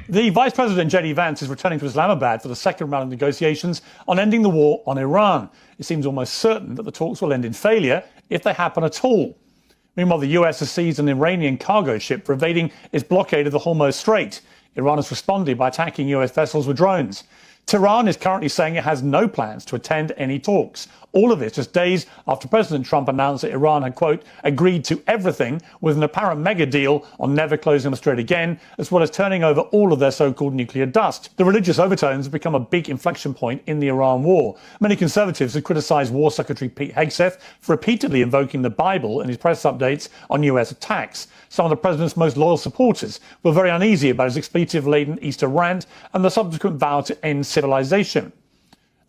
The Vice President, J.D. Vance, is returning to Islamabad for the second round of negotiations on ending the war on Iran. It seems almost certain that the talks will end in failure if they happen at all. Meanwhile, the US has seized an Iranian cargo ship for evading its blockade of the Hormuz Strait. Iran has responded by attacking US vessels with drones. Tehran is currently saying it has no plans to attend any talks. All of this just days after President Trump announced that Iran had, quote, agreed to everything with an apparent mega deal on never closing the strait again, as well as turning over all of their so-called nuclear dust. The religious overtones have become a big inflection point in the Iran war. Many conservatives have criticized War Secretary Pete Hegseth for repeatedly invoking the Bible in his press updates on US attacks. Some of the president's most loyal supporters were very uneasy about his expletive-laden Easter rant and the subsequent vow to end civilization.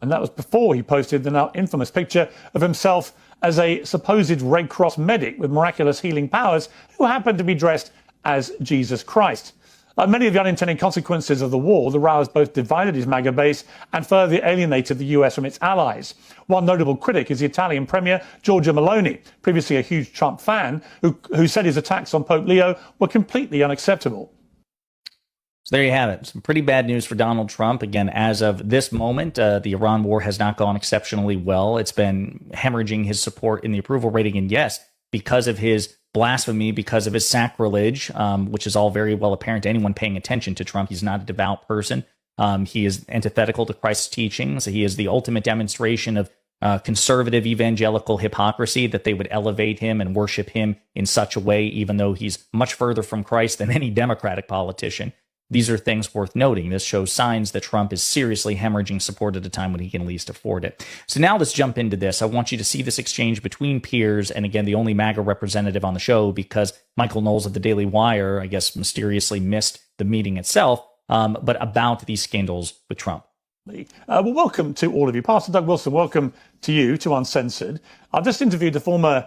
And that was before he posted the now infamous picture of himself as a supposed Red Cross medic with miraculous healing powers who happened to be dressed as Jesus Christ. Like many of the unintended consequences of the war, the row has both divided his MAGA base and further alienated the US from its allies. One notable critic is the Italian Premier Giorgia Meloni, previously a huge Trump fan, who said his attacks on Pope Leo were completely unacceptable. So there you have it. Some pretty bad news for Donald Trump. Again, as of this moment, the Iran war has not gone exceptionally well. It's been hemorrhaging his support in the approval rating. And yes, because of his blasphemy, because of his sacrilege, which is all very well apparent to anyone paying attention to Trump. He's not a devout person. He is antithetical to Christ's teachings. He is the ultimate demonstration of conservative evangelical hypocrisy, that they would elevate him and worship him in such a way, even though he's much further from Christ than any Democratic politician. These are things worth noting. This shows signs that Trump is seriously hemorrhaging support at a time when he can least afford it. So now let's jump into this. I want you to see this exchange between Piers and, again, the only MAGA representative on the show, because Michael Knowles of the Daily Wire, I guess, mysteriously missed the meeting itself, but about these scandals with Trump. Well, welcome to all of you. Pastor Doug Wilson, welcome to you, to Uncensored. I've just interviewed the former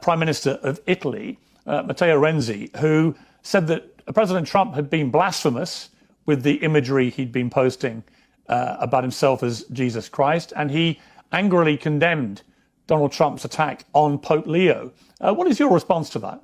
Prime Minister of Italy, Matteo Renzi, who said that President Trump had been blasphemous with the imagery he'd been posting about himself as Jesus Christ, and he angrily condemned Donald Trump's attack on Pope Leo. What is your response to that?